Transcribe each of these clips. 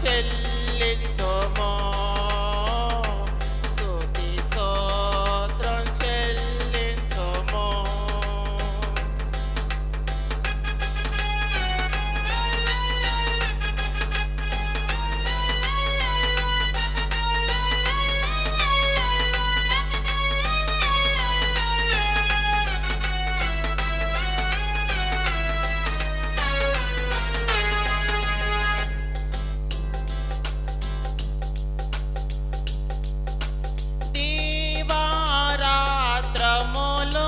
చెల్లించుము స్తుతి స్తోత్రం చెల్లించుము దివారాత్రములు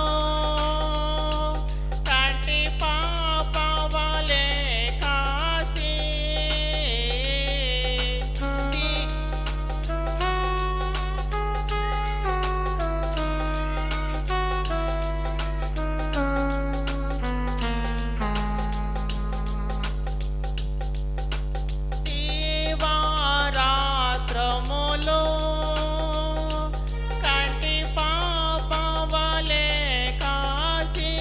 కంటి పాపవలె కాసి దివారాత్రములు కంటి పాపవలె కాసి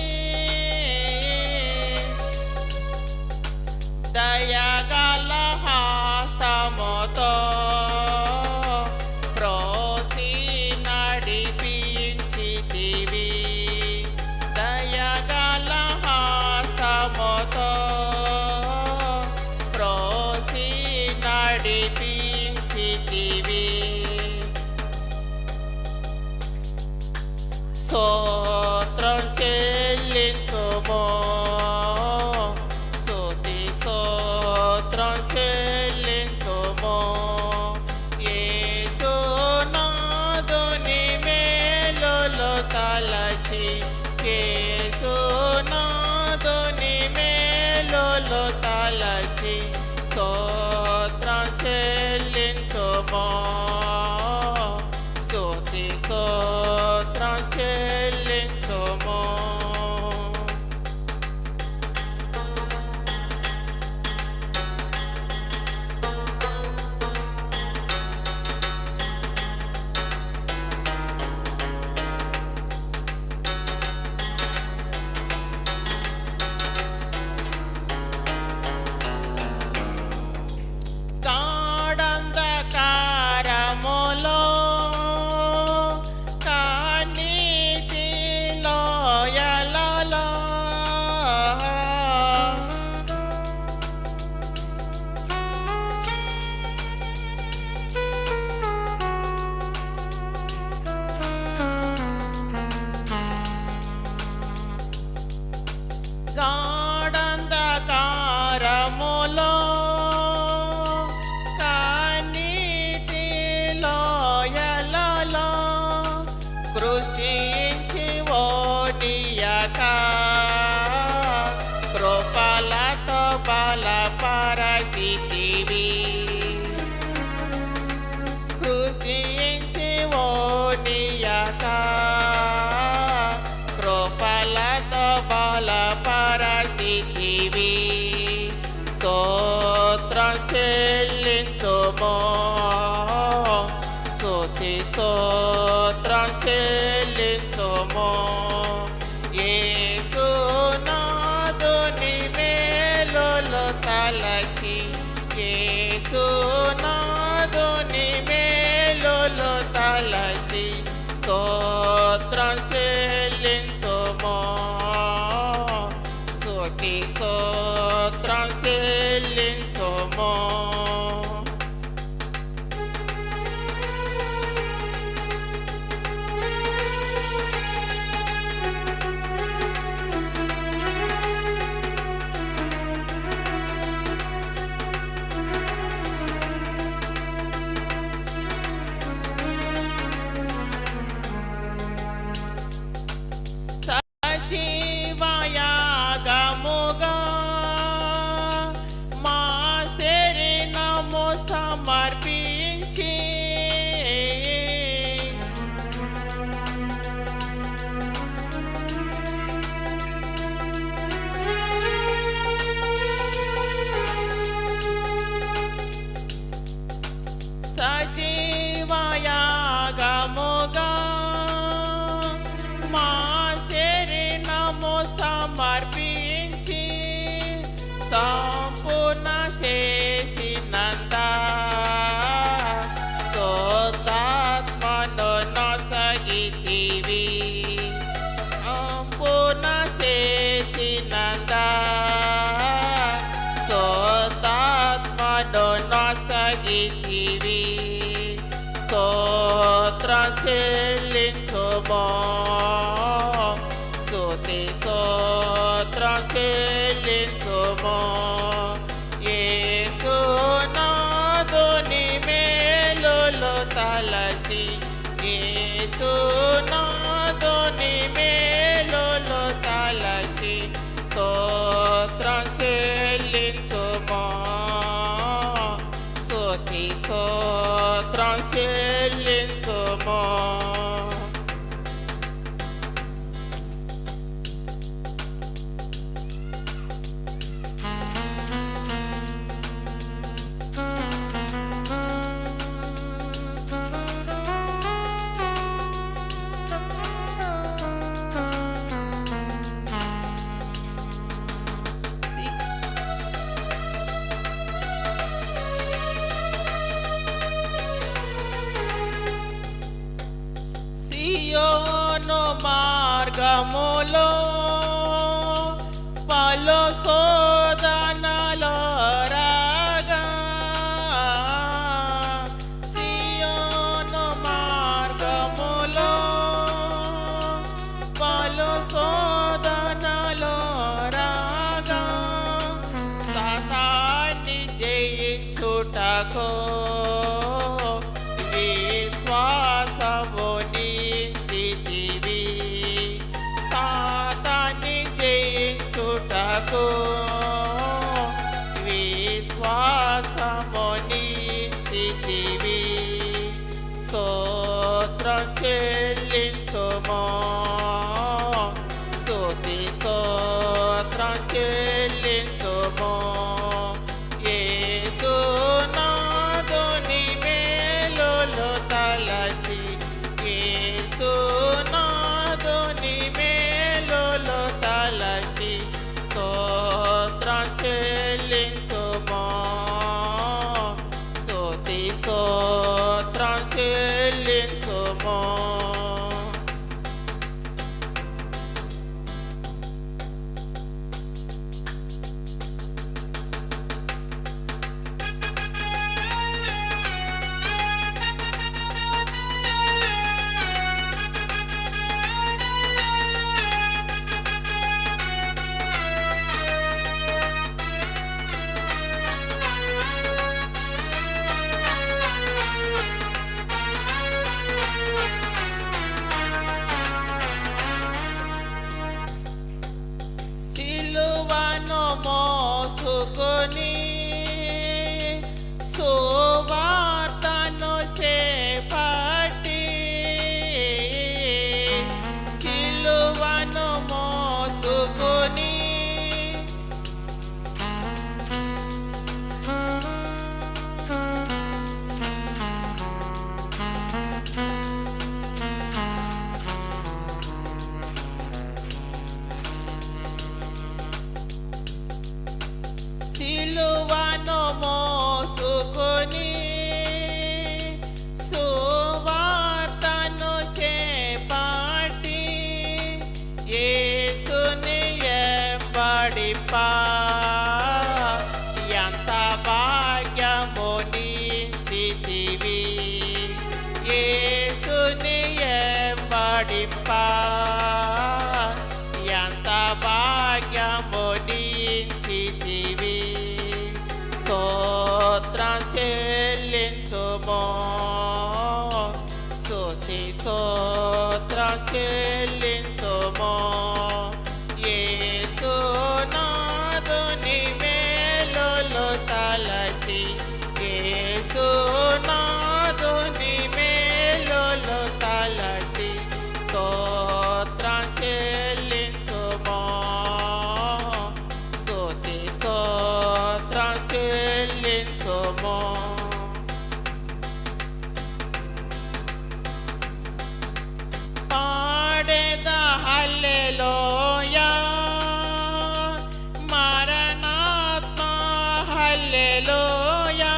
దయగల హస్తముతో ప్రోసి నడిపించితివి దయగల హస్తముతో ప్రోసి నడిపించితివి స్తోత్రం చెల్లించుము స్తుతి స్తోత్రం చెల్లించుము యేసునాథుని మేలులు తలచి యేసునాథుని మేలులు తలచి స్తోత్రం చెల్లించుము స్తుతి స్తోత్రం చెల్లించుము గాఢంధకారములో కన్నీటి లోయలలో గాఢంధకారములో కన్నీటి లోయలలో కృషించి ఓడియక కృపలతో బలపరచితివి కృషించి ఓడియక కృపలతో బలపరచితివి స్తోత్రం చెల్లించుము స్తుతి స్తోత్రం చెల్లించుము యేసునాథుని మేలులు తలచి యేసునాథుని మేలులు తలచి స్తోత్రం చెల్లించుము స్తుతి స్తోత్రం చెల్లించుము చేసితివి స్తోత్రం చెల్లించుమో స్తుతి స్తోత్రం చెల్లించుమో యేసునాథుని మేలులు తలచి యేసునాథుని మేలులు తలచి స్తోత్రం చెల్లించుమో స్తుతి స్తోత్రం చెల్లించుమో సియోను మార్గములో పలు శోధనలో రాగా సియోను మార్గములో పలు శోధనలో రాగా సాతాన్ని జయించుటకు విశ్వాసము నించితివి సాతాన్ని జయించుటకు విశ్వాసము నించితివి స్తోత్రం చెల్లించుమో స్తుతి స్తోత్రం చెల్లించుమో యేసునాథుని మేలులు తలచి యేసునాథుని మేలులు తలచి స్తోత్రం చెల్లించుమో స్తుతి స్తోత్రం చెల్లించుమో సిలువను మోసుకొని సువార్తను చేపట్టి సిలువను మోసుకొని సిలువను మోసుకొని సువార్తను చేపట్టి యేసుని వెంబడింప ఎంత భాగ్యము నించితివి యేసుని వెంబడింప ఎంత భాగ్యము నించితివి స్తోత్రం చెల్లించుమో స్తుతి స్తోత్రం చెల్లించుమో యేసునాథుని మేలులు తలచి యేసునాథుని మేలులు తలచి స్తోత్రం చెల్లించుమో స్తుతి స్తోత్రం చెల్లించుమో పాడేద హల్లెలూయా మరణాత్మ హల్లెలూయా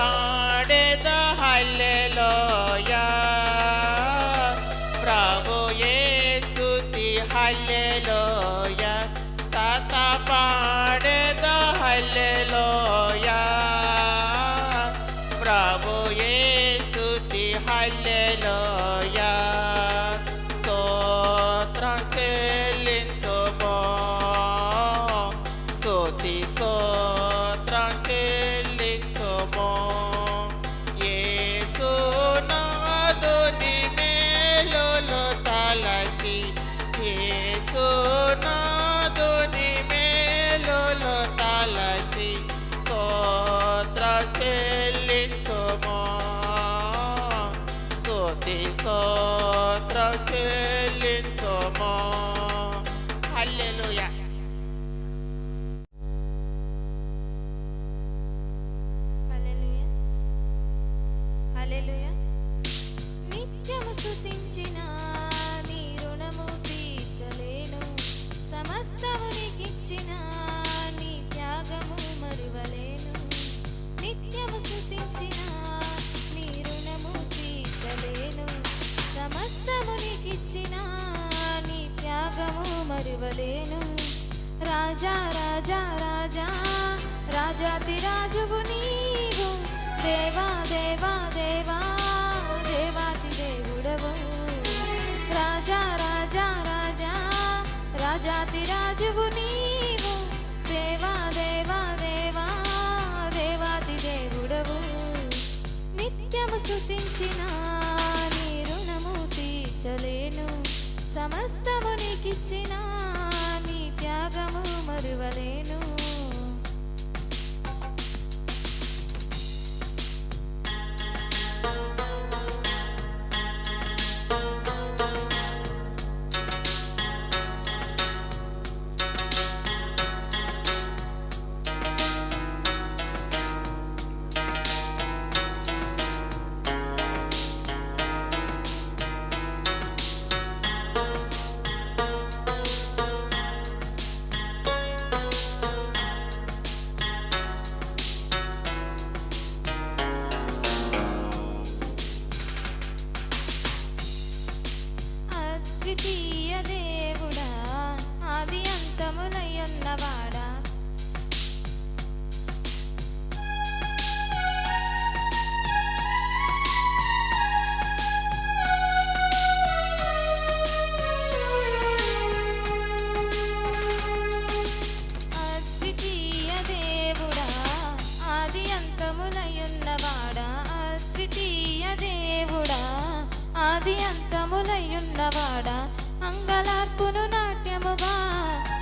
పాడేద హల్లెలూయా ప్రభు యేసుతి హల్లెలూయా సత పాడేద హల్లెలూయా ప్రభు యేసుతి హల్లెలూయా స్తోత్రం చెల్లించుము స్తుతి స్తోత్రం చెల్లించుము యేసునాథుని మేలులు తలచి యేసునాథుని మేలులు తలచి స్తోత్రం చెల్లించుము స్తుతి స్తోత్రం చెల్లించుము హల్లెలూయా. హల్లెలూయా హల్లెలూయా. నిత్యము స్తుతించిన నీ రుణము తీర్చలేను సమస్తము నీకిచ్చిన నీ త్యాగము మరువలేను నిత్యము స్తుతించిన నీ రుణము తీర్చలేను సమస్తము నీకిచ్చిన నీ త్యాగము మరువలేను రాజా రాజా రాజా రాజాతి రాజువు నీవు దేవా దేవా దేవా దేవాతి దేవుడవు రాజా రాజా రాజా రాజాతి రాజువు నీవు దేవా దేవా దేవా దేవాతి దేవుడవు నిత్యము స్తుతించిన నీ రుణము తీర్చలేను సమస్తము నీకిచ్చిన నీ త్యాగము మరువలేను అద్వితీయ దేవుడా ఆది అంతములయున్నవాడా అద్వితీయ దేవుడా ఆది అంతములయున్నవాడా అద్వితీయ దేవుడా ఆది అంతములయున్నవాడా అంగలార్పును నాట్యముగా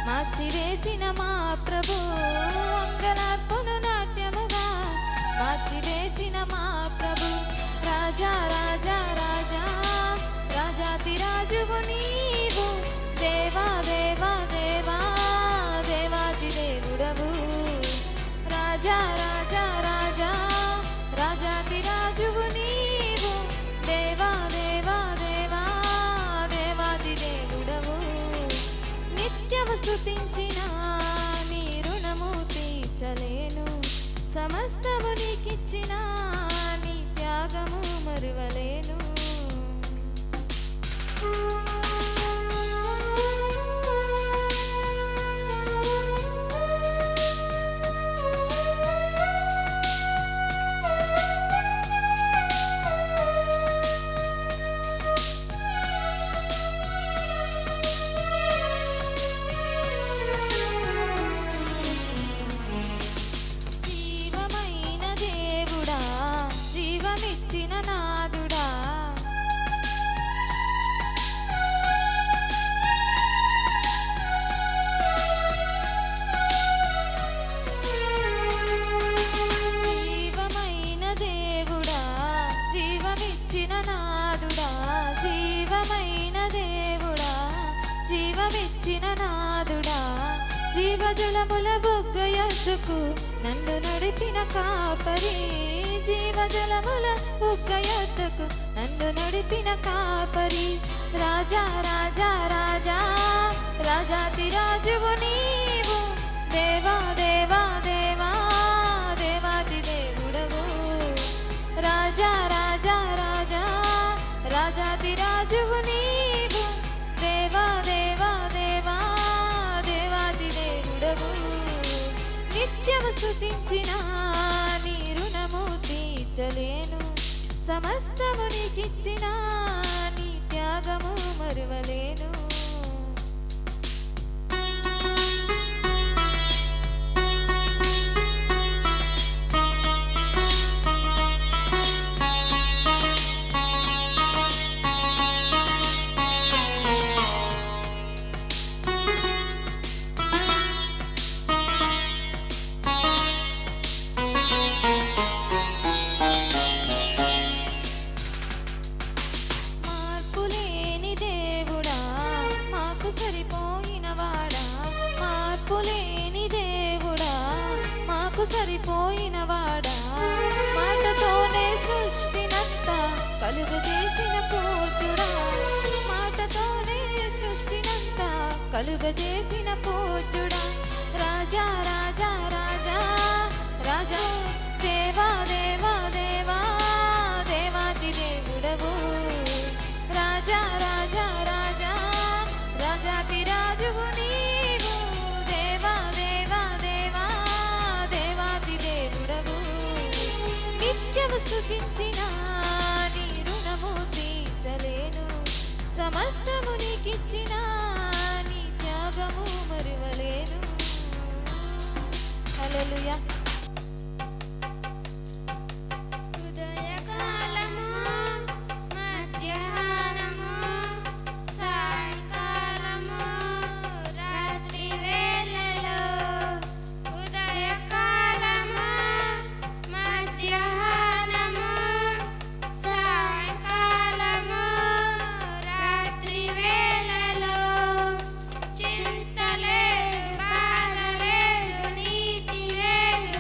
మార్చివేసిన మా ప్రభు అంగలార్పును నాట్యముగా మార్చివేసిన మా ప్రభు రాజా రాజా రాజా రాజాతి రాజువు నీవు దేవా దేవా దేవా దేవాతి దేవుడవు రాజా రాజా రాజా రాజాతి రాజువు నీవు దేవా దేవా దేవా దేవాతి దేవుడవు నిత్యము స్తుతించిన నీ రుణము తీర్చలేను సమస్తము నీకిచ్చిన నీ త్యాగము మరువలేను జీవమైన దేవుడా జీవమిచ్చిన నాదుడా జీవమైన దేవుడా జీవమిచ్చిన నాదుడా జీవమైన దేవుడా జీవమిచ్చిన నాదుడా జీవజలముల బుగ్గయొద్దుకు నన్ను నడిపిన కాపరి జీవజలముల బుగ్గయొద్దుకు నన్ను నడిపిన కాపరి రాజా రాజా రాజా రాజాతి రాజువు నీవు దేవా దేవా దేవా దేవాతి దేవుడవు స్తుతించిన నీ రుణము తీర్చలేను సమస్తము నీకిచ్చిన నీ త్యాగము మరువలేను మార్పులేని దేవుడా మాకు సరిపోయిన వాడా మార్పులేని దేవుడా మాకు సరిపోయిన వాడా మాటతోనే సృష్టినంతా కలుగజేసిన పూజ్యుడా మాటతోనే సృష్టినంతా కలుగజేసిన పూజ్యుడా రాజా రాజా రాజా రాజా దేవా దేవా దేవా దేవాది దేవుడవు రాజా రాజా రాజా రాజాతి రాజువు నీవు దేవా దేవా దేవా దేవాది దేవుడవు నిత్యము స్తుతించిన నీ రుణము తీర్చలేను సమస్తము నీకిచ్చిన నీ త్యాగము మరువలేను హల్లెలూయా ఉదయకాలము మధ్యాహ్నము సాయంకాలము రాత్రి వేళలో ఉదయకాలము మధ్యాహ్నము సాయంకాలము రాత్రి వేళలో చింత లేదు బాధ లేదు నీతి లేదు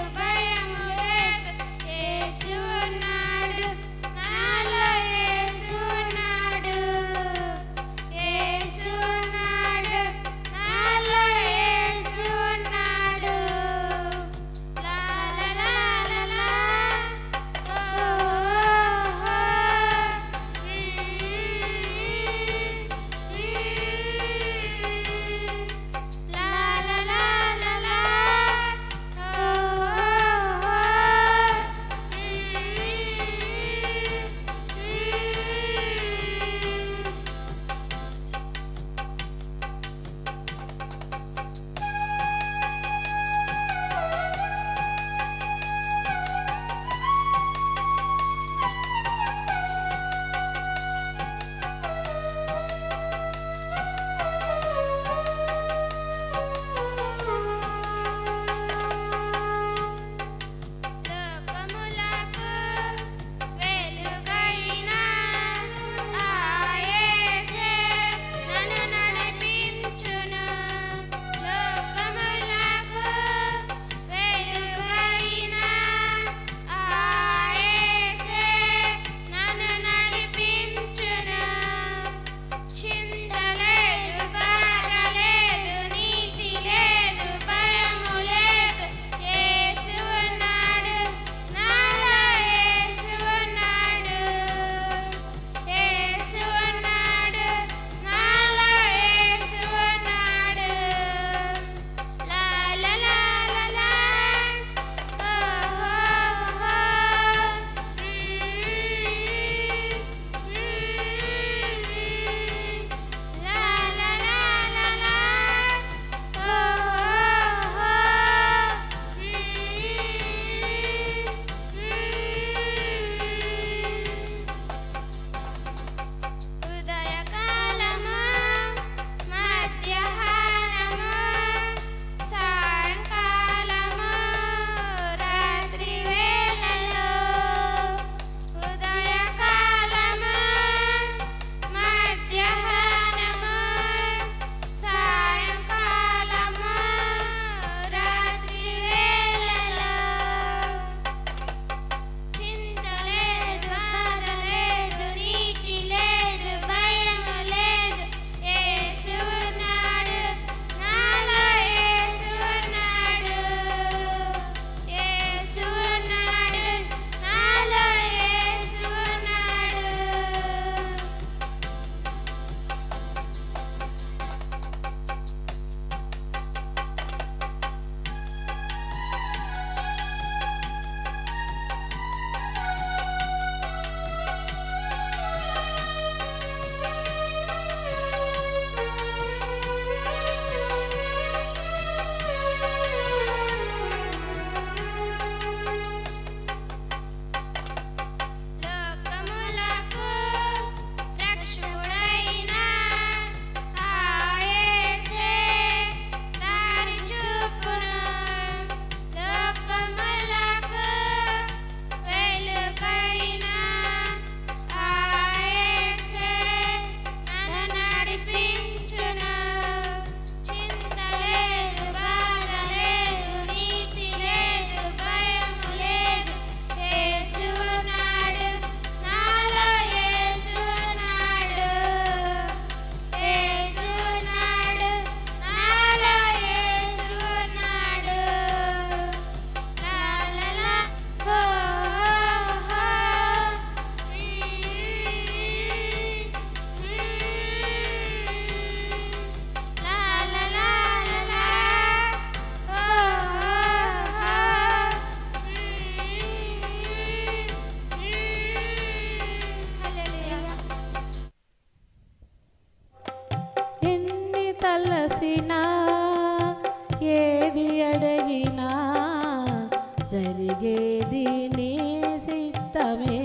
చిత్తమే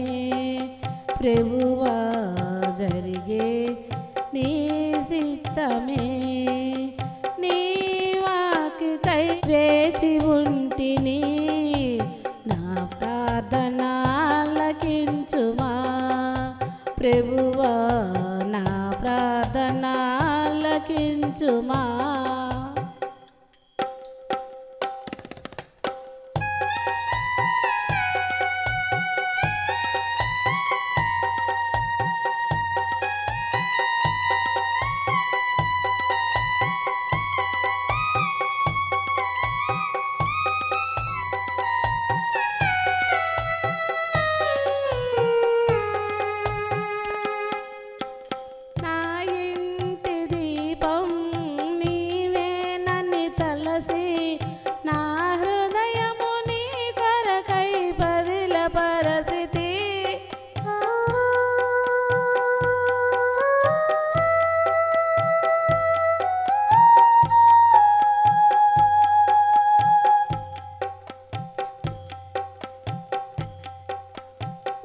ప్రభువా జరిగే నీ చిత్తమే నీ వాక్కుకై వేచి ఉంటిని నా ప్రార్థన ఆలకించుమా ప్రభువా నా ప్రార్థన ఆలకించుమా నా ఇంటి దీపం నీవేనని తలసి నా హృదయము నీ కొరకై పరిల పరిస్థితి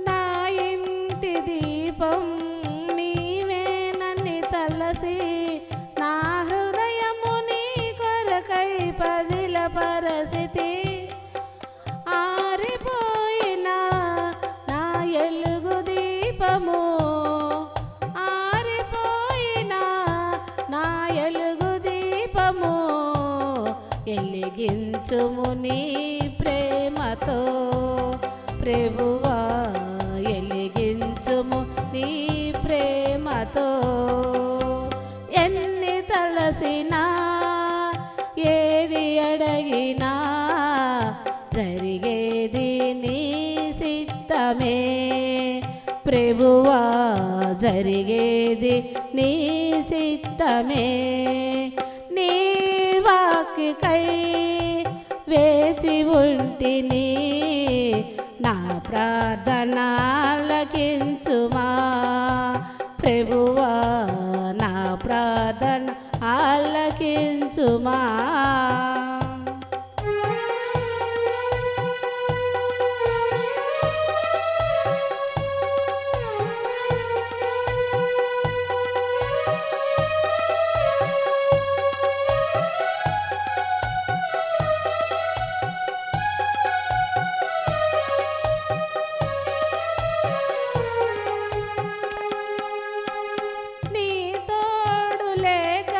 నా ఇంటి దీపం నీవేనని తలసి నా హృదయము నీ కొరకై పదిల పరిస్థితి ఆరిపోయిన నా ఎలుగు దీపము ఆరిపోయిన నా ఎలుగు దీపము ఎలిగించుము నీ ప్రేమతో ప్రభువా ఎలిగించుము నీ ప్రేమతో ఎన్ని తలసినా ఏది అడగినా జరిగేది నీ చిత్తమే ప్రభువా జరిగేది నీ చిత్తమే నీ వాక్కుకై వేచి ఉంటిని నా ప్రార్థన ఆలకించుమా ప్రభువా నా ప్రార్థన ఆలకించుమా నీ తోడు లేక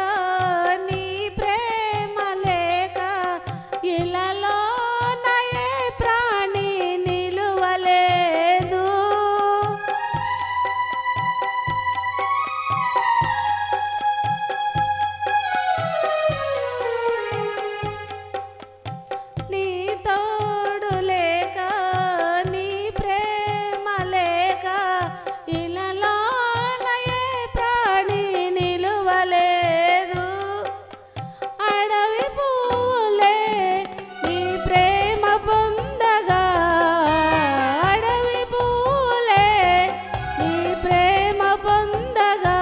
నీ ప్రేమ లేక ఇలలో నయే ప్రాణి నిలువలేదు నీ తోడు లేక నీ ప్రేమ లేక ఇలలో నయే ప్రాణి నిలువలేదు అడవి పువ్వులే నీ ప్రేమ పొందగా అడవి పువ్వులే నీ ప్రేమ పొందగా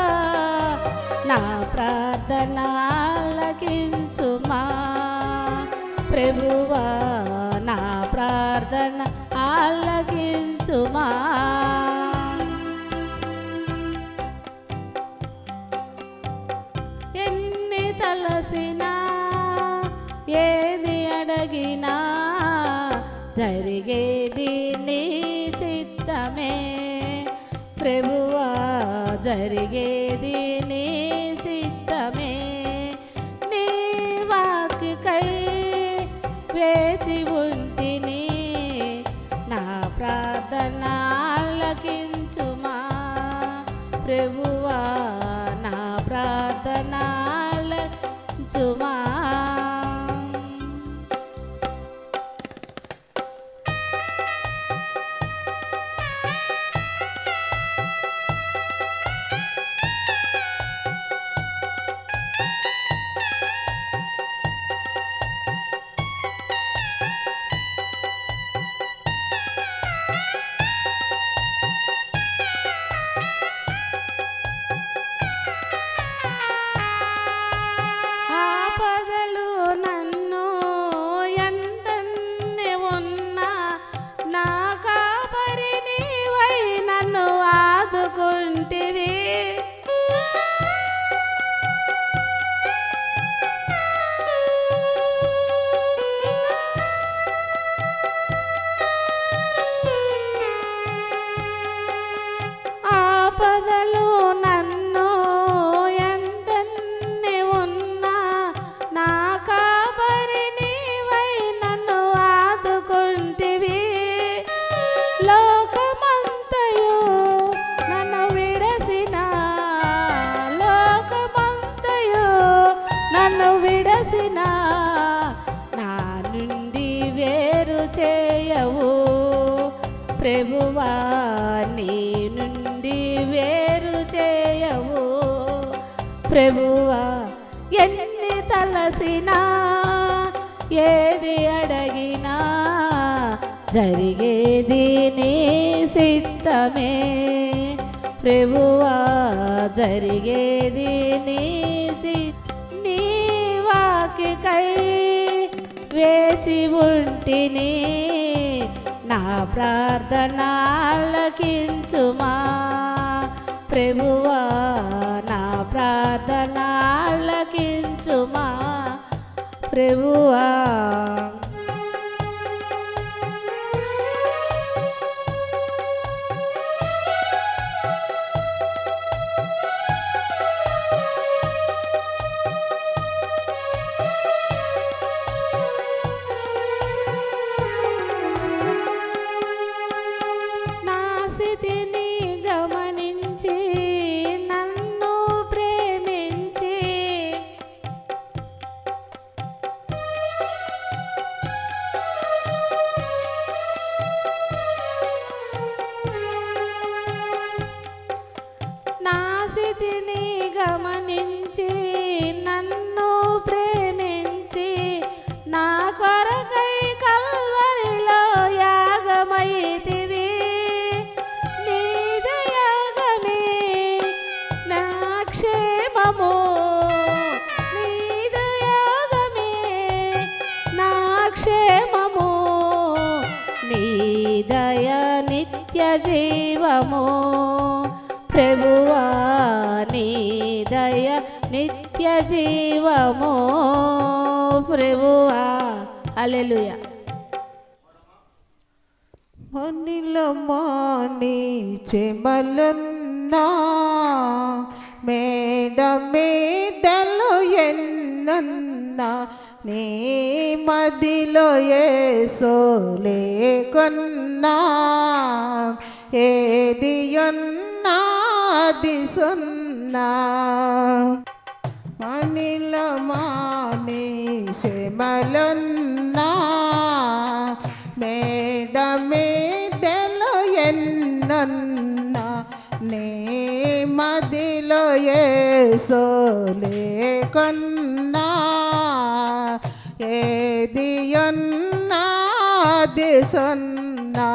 నా ప్రార్థన ఆలకించుమా ప్రభువా నా ప్రార్థన ఆలకించుమా ఎన్ని తలసినా ఏది అడగినా జరిగేది నీ చిత్తమే ప్రభువా జరిగేది నీ చిత్తమే నీ వాక్కుకై వేచి ఉంటిని నా ప్రార్థన ఆలకించుమా ప్రభువా నా ప్రార్థన ఆలకించుమా ప్రభువా నీ నుండి వేరు చేయవు. ప్రభువా ఎన్ని తలసినా ఏది అడగినా జరిగేది నీ సిద్ధమే. ప్రభువా జరిగేది నీ వాక్యకై వేచి ఉంటిని, నా ప్రార్థన ఆలకించుమా. ప్రభువా నా ప్రార్థన ఆలకించుమా. ప్రభువా నా స్థితిని గమనించి నన్ను ప్రేమించి, నా స్థితిని గమనించి నన్ను ప్రేమించి, నా కొరకై కల్వరిలో యాగమైతివి. నీద యాగమే నా క్షేమము, నీద యాగమే నా క్షేమము, నీ దయ నిత్య జీవము. ప్రభువా నీ దయ నిత్య జీవము. ప్రభువా హల్లెలూయా. మనిలో మాని చెమలున్నా మేడ మీదలో ఎన్నున్నా, నీ మదిలో యేసు లేకున్నా ఏది ఉన్నా అది సున్నా. మనిలో మాని చెమలున్నా మేడ మీదలో ఎన్నున్నా, నీ మదిలో యేసు లేకున్నా ఏది ఉన్నా అది సున్నా.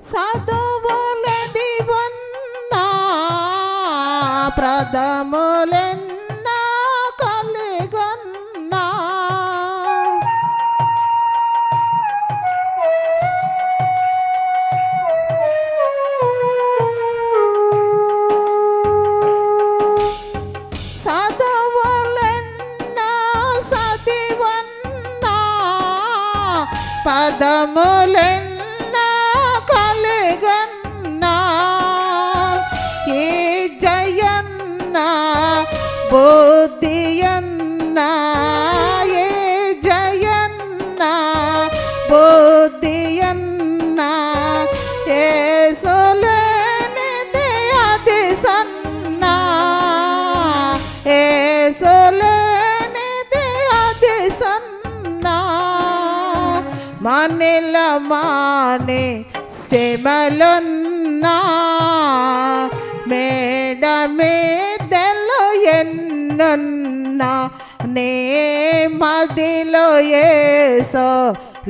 చదువులది ఉన్నా ప్రథములెన్నా కలిగొన్నా, చదువులెన్నా చదివన్నా పదములెన్నా కలిగన్నా, ఏ జయన్నా బుద్ధియన్నా, ఏ జయన్నా బుద్ధియన్నా, యేసులేనిది అది సన్నా, యేసులేనిది అది సన్నా. మనిల మాని చెమలున్నా మేడ మీదలో ఎన్నున్నా, నీ మదిలో యేసు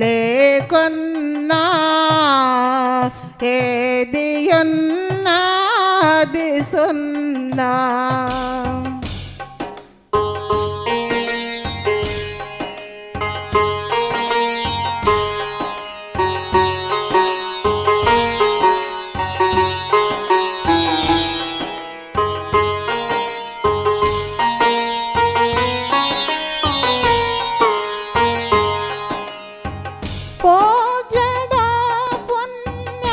లేకున్నా ఏది ఉన్నా అది సున్నా. పోజడా పుణ్యాత్ముడా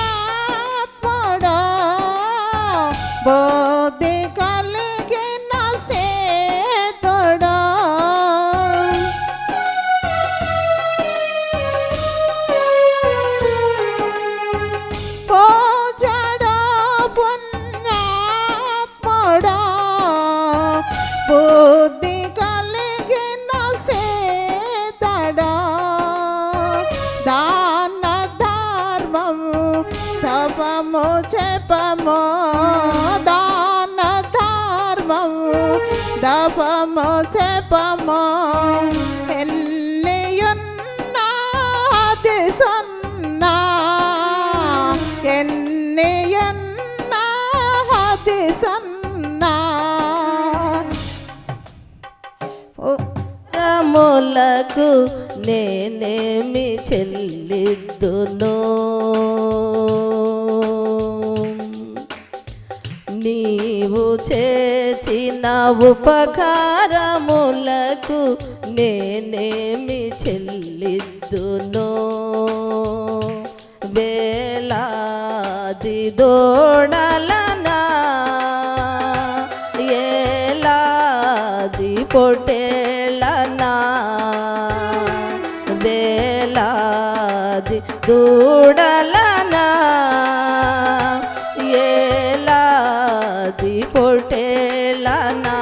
బుద్ధి కలిగిన సేతుడా పూజడా పుణ్యాత్ముడా బుద్ధి కలిగిన సేతడా దాన ధర్మము తపము చెప్పము దాన ధర్మము తపము చెప్పము ఎన్నియున్నది సున్నా ఎన్నియున్నది సున్నా రములకు నేనేమి చెల్లిద్దును నీవు చేసిన ఉపకారములకు నేనేమి చెల్లిద్దును వేలాది దూడలనా ఏలాది పొటేళ్ళనా వేలాది దూడలనా ఏలాది పొటేళ్ళనా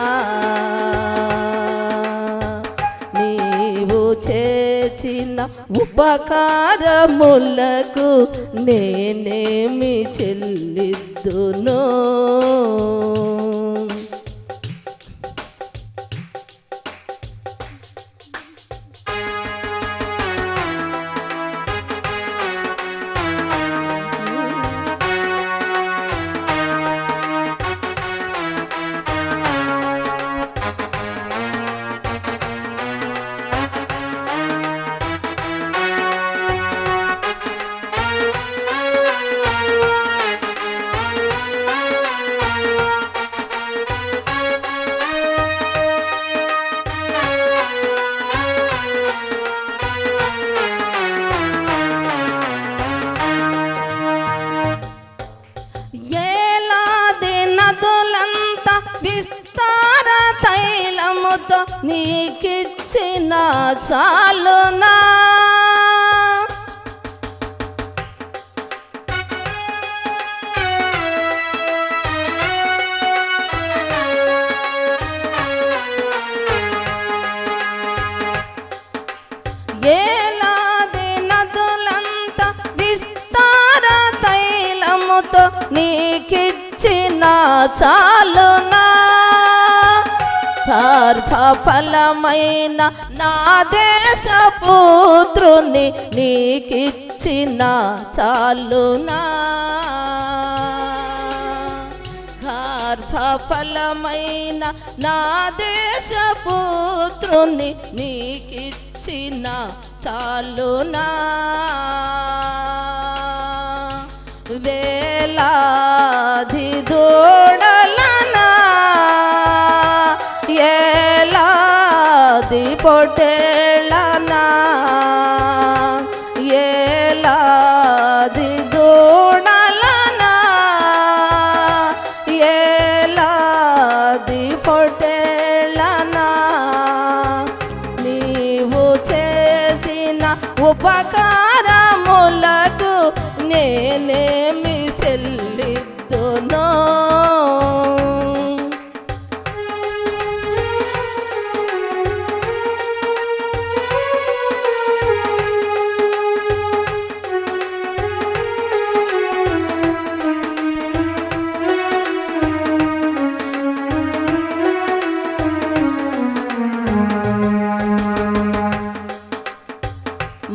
నీవు చేసిన ఉపకారములకు నేనేమి చెల్లిద్దును ఏలాది నదులంతా విస్తార తైలముతో నీకిచ్చిన చాలునా ఏలాది నదులంతా విస్తార తైలముతో నీకిచ్చిన చాలునా గర్భఫలమైన నా దేశపుత్రుని నీకిచ్చిన చాలునా గర్భఫలమైన నా దేశపుత్రుని నీకిచ్చిన చాలునా వేలాది దూడలనా ఏలాది పొటేళ్ళనా ఏలాది దూడలనా ఏలాది పొటేళ్ళనా నీవు చేసిన ఉపకారములకు నేనేమి చెల్లిద్దును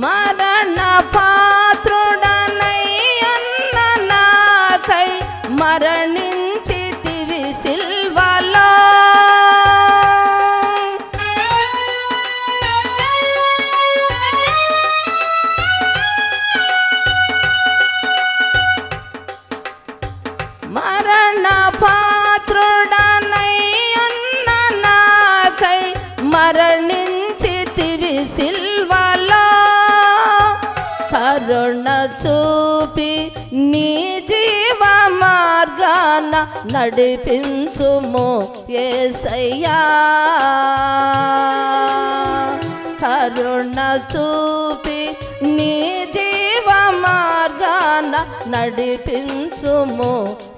మరణ పాత్రుడనయ్యన్న నాకై మరణించితివి సిల్వలో మరణ పాత్రుడనయ్యన్న నాకై మరణించితివి సిల్వలో కరుణ చూపి నీ జీవ మార్గాన నడిపించుము యేసయ్యా కరుణ చూపి నీ జీవ మార్గాన నడిపించుము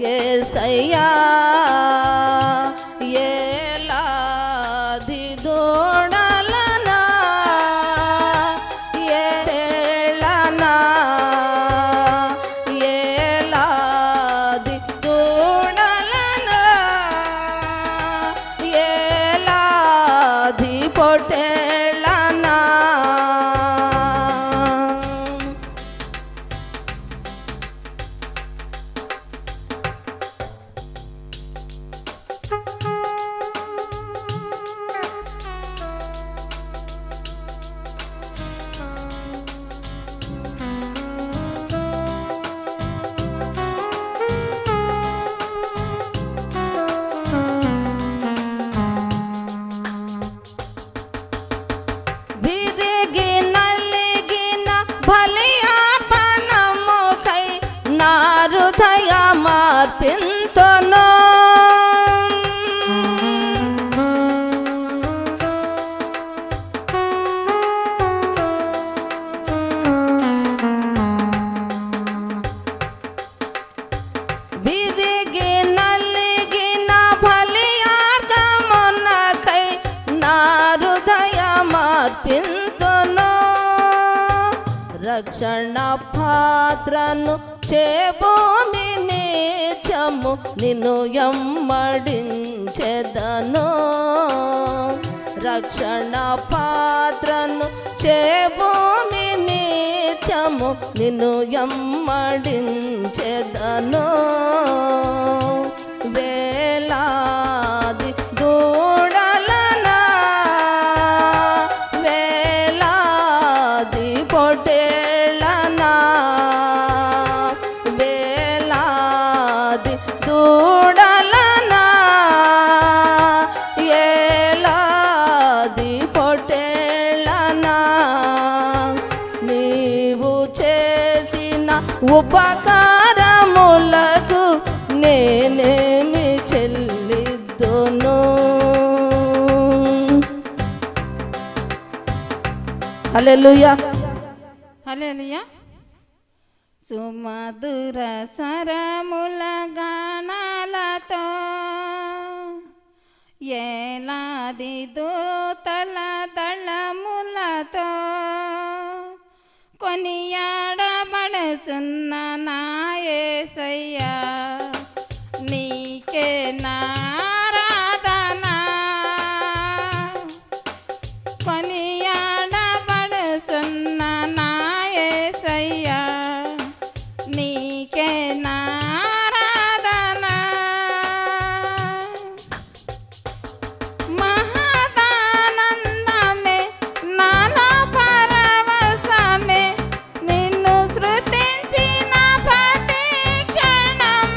యేసయ్యా ఏలాది దూడలనా ఏలనా ఏలాది దూడలనా ఏలాది పొటేళ్ళనా విరిగి నలిగిన బలి అర్పణముకై నా హృదయ మార్పింతును విరిగి నలిగిన బలి అర్పణమునకై నా హృదయ మార్పింతును రక్షణ పాత్రను చేభూమి నీచము నిన్ను ఎమ్మడించెదను రక్షణ పాత్రను చేభూమి నీచము నిన్ను ఎమ్మడించెదను వేలాది దూడలనా వేలాది పొటేళ్ళనా వేలాది దూడలనా ఏలాది పొటేళ్ళనా నీవు చేసిన ఉపకారములకు నేనేమి చెల్లిద్దును హల్లెలూయా హల్లెలూయా సుమధుర స్వరముల గానాలతో ఏలాది దూతల దళములతో కొనియాడబడుచున్న నా యేసయ్యా నీకే నారాధన కొనియాడబడుచున్న నా యేసయ్యా నీకే నారాధన మహదానందమే నాలో పరవశమే నిన్ను స్తుతించిన ప్రతి క్షణం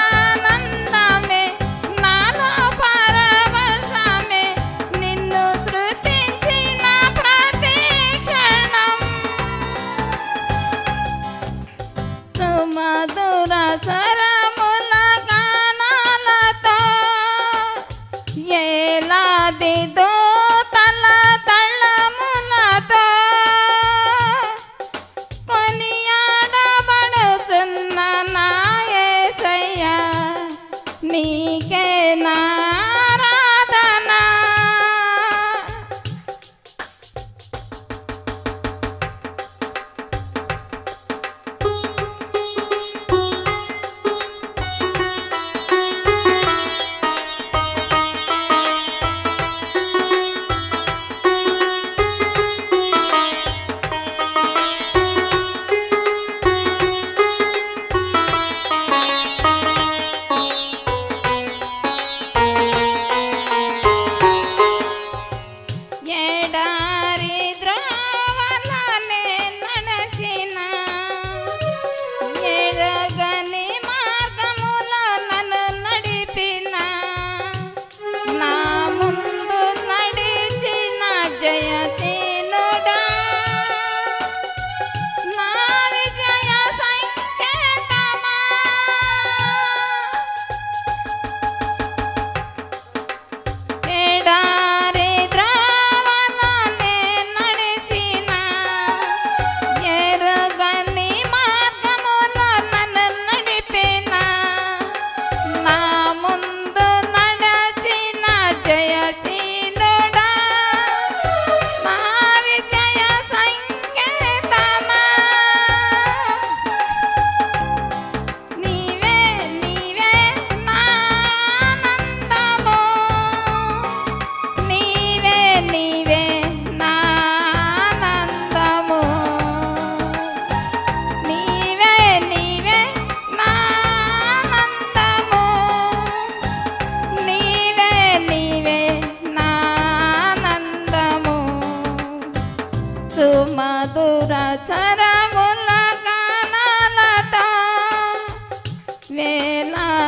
మహదానందమే నాలో పరవశమే నిన్ను స్తుతించిన ప్రతి క్షణం సుమధుర స్వరముల గానాలతో ఏలాది దూతల దళములతో కొనియాడబడుచున్న నా యేసయ్యా నీకే నారాధన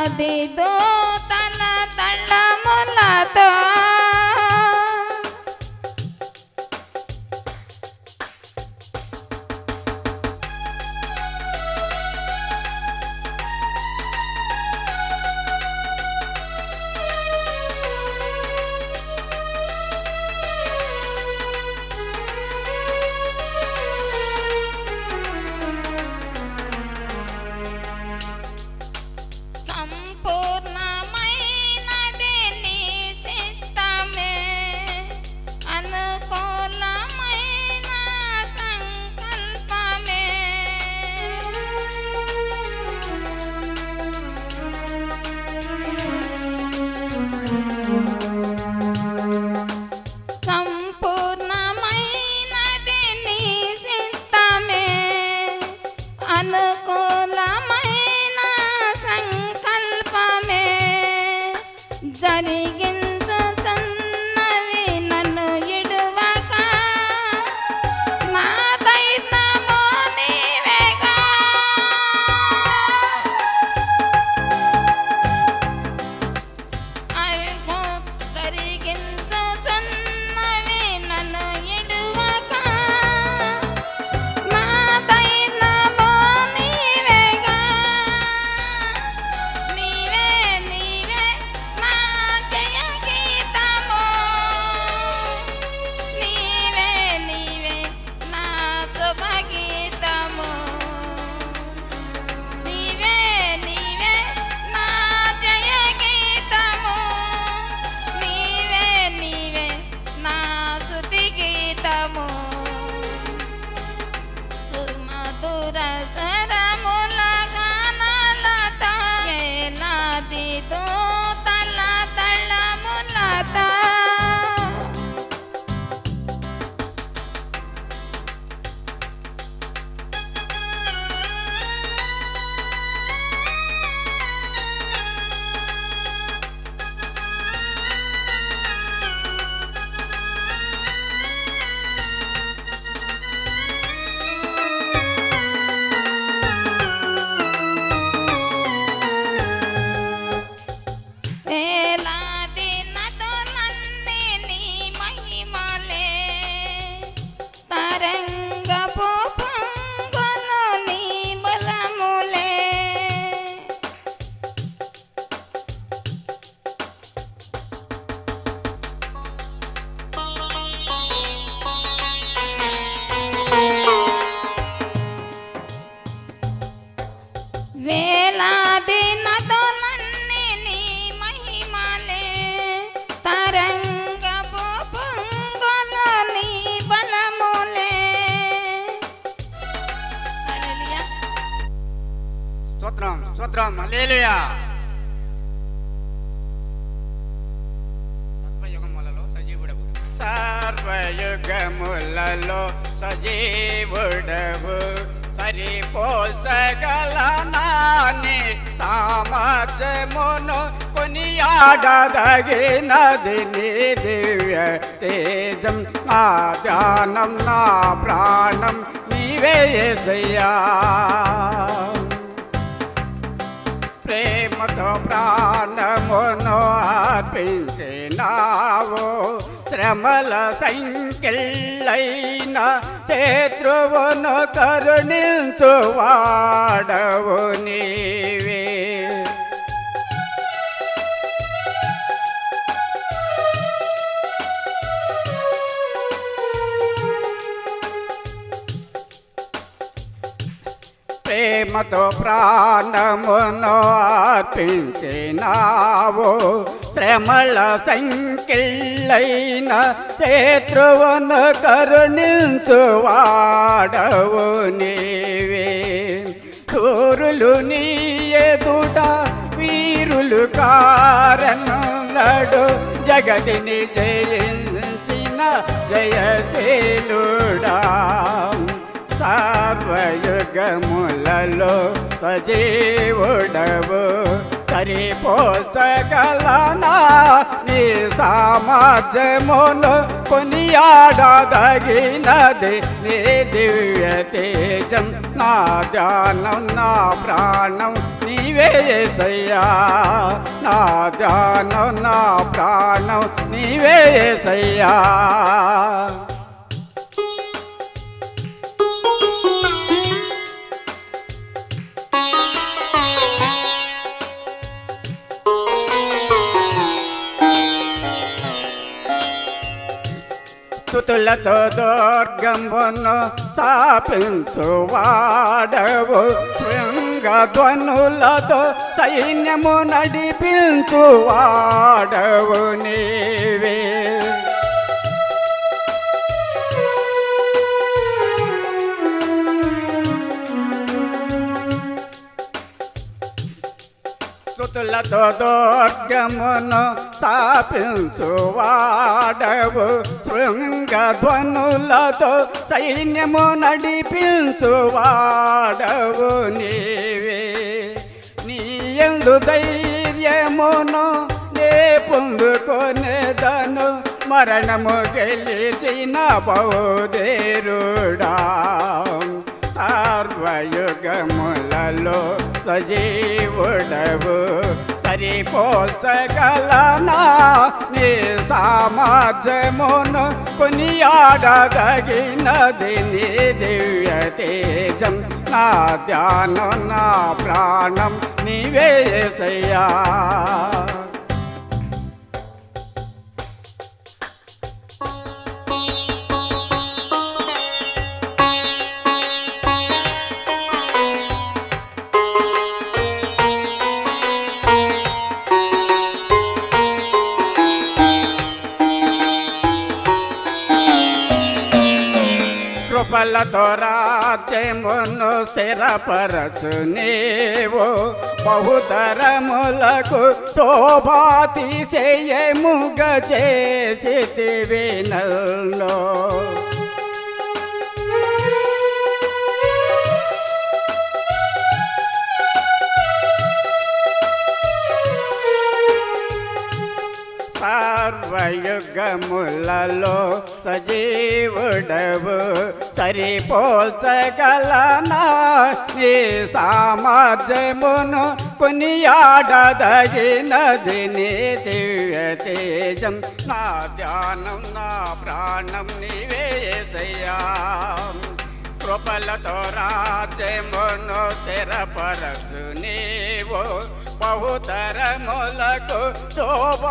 వేలాది దూతల తళములతో సంపూర్ణమైనది నీ చిత్తమే, అనుకూలమైన సంకల్పమే. సంపూర్ణమైనది నీ చిత్తమే, అనుకూలమైన సంకల్పమే. జరిగించుచున్నవి నన్ను ఇడువక, నా ధైర్యము నీవేగా. జరిగించుచున్నవి నన్ను ఇడువక, నా ధైర్యము నీవేగా. నీవే నీవే నా జయ గీతము, నీవే నీవే నా శుభ గీతము. నీవే నీవే నా జయ గీతము, నీవే నీవే నా స్తుతి గీతము. సుమధుర స్వరముల గానాలతో, వేలాది దూతల తళములతో. వేలాది నదులన్నీ నీ మహిమలే, తరంగపు పొంగులు నీ బలములే. వేలాది నదులన్నీ నీ మహిమలే, తరంగపు పొంగులు నీ బలములే. హల్లెలూయా. స్తోత్రం స్తోత్రం హల్లెలూయా. సర్వయుగములలో సజీవుడవు, సర్వయుగములలో సజీవుడవు. సరిపోల్చగల నాని సామర్థ్యమును కొనియాడదగినది నీ దివ్య తేజం. నా ధ్యానం నా ప్రాణం నీవే యేసయ్యా. ప్రేమతో ప్రాణమును అర్పించినావు, శ్రమల సంఖ్యలైన శత్రువును కరుణించువాడవు నీవే. ప్రేమతో ప్రాణమును అర్పించినావు, శ్రమల సంఖ్యలైన శత్రువును కరుణించువాడవు నీవే. శూరులు నీ ఎదుట వీరులు కారనులడు, జగతిని జయించిన జయశీలుడా. సర్వయుగములలో సజీవుడవు, సరిపోల్చగలనా నీ సామర్థ్యమును కొనియాడదగినది నీ దివ్య తేజం. నా ధ్యానం నా ప్రాణం నీ నీవే యేసయ్యా నా ధ్యానం నా ప్రాణం నీవే యేసయ్యా స్తుతులతో దుర్గమును స్థాపించువాడవు శృంగధ్వనులతో సైన్యము నడిపించువాడవు నీవే స్తుతులతో దుర్గమును స్థాపించువాడవు శృంగధ్వనులతో సైన్యము నడిపించువాడవు నీవే నీ యందు ధైర్యమును నే పొందుకొనేదను మరణము గెలిచిన బౌదేరుడా సర్వయుగములలో సజీవుడవు సరిపోల్చగలనా నీ సామర్థ్యమును కొనియాడదగినది నీ దివ్య తేజం నా ధ్యానం నా ప్రాణం నీవే యేసయ్యా కృపలతో రాజ్యమును స్థిరపరచు నీవు బహుతరములకు శోభాతిశయముగ చేసితివి నల్లో సర్వయుగములలో సజీవుడవు సరిపోల్చగలనా నీ సామర్థ్యమును కొనియాడదగినది నీ దివ్య తేజం నా ధ్యానం నా ప్రాణం నీవే యేసయ్యా కృపలతో రాజ్యమును స్థిరపరచు నీవు బహుతరములకు శోభాతిశయముగ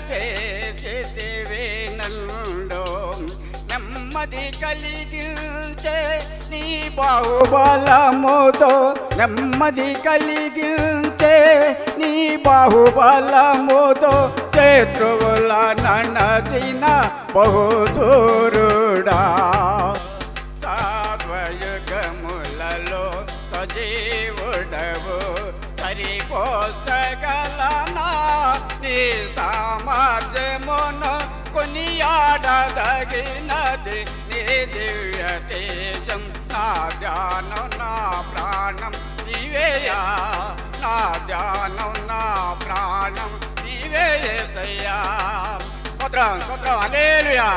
చేసితివి నన్ను నెమ్మది కలిగించే నీ బాహుబలముతో నెమ్మది కలిగించే నీ బాహుబలముతో శత్రువుల నణచిన బహుసూరుడా సర్వయుగములలో సజీవుడవు సరిపోల్చగలనా నీ సామర్థ్యమును కొనియాడదగినది నీ దివ్య తేజం నా ధ్యానం నా ప్రాణం నీవేయా నా ధ్యానం నా ప్రాణం నీవే యేసయ్యా స్తోత్రం స్తోత్రం హల్లెలూయా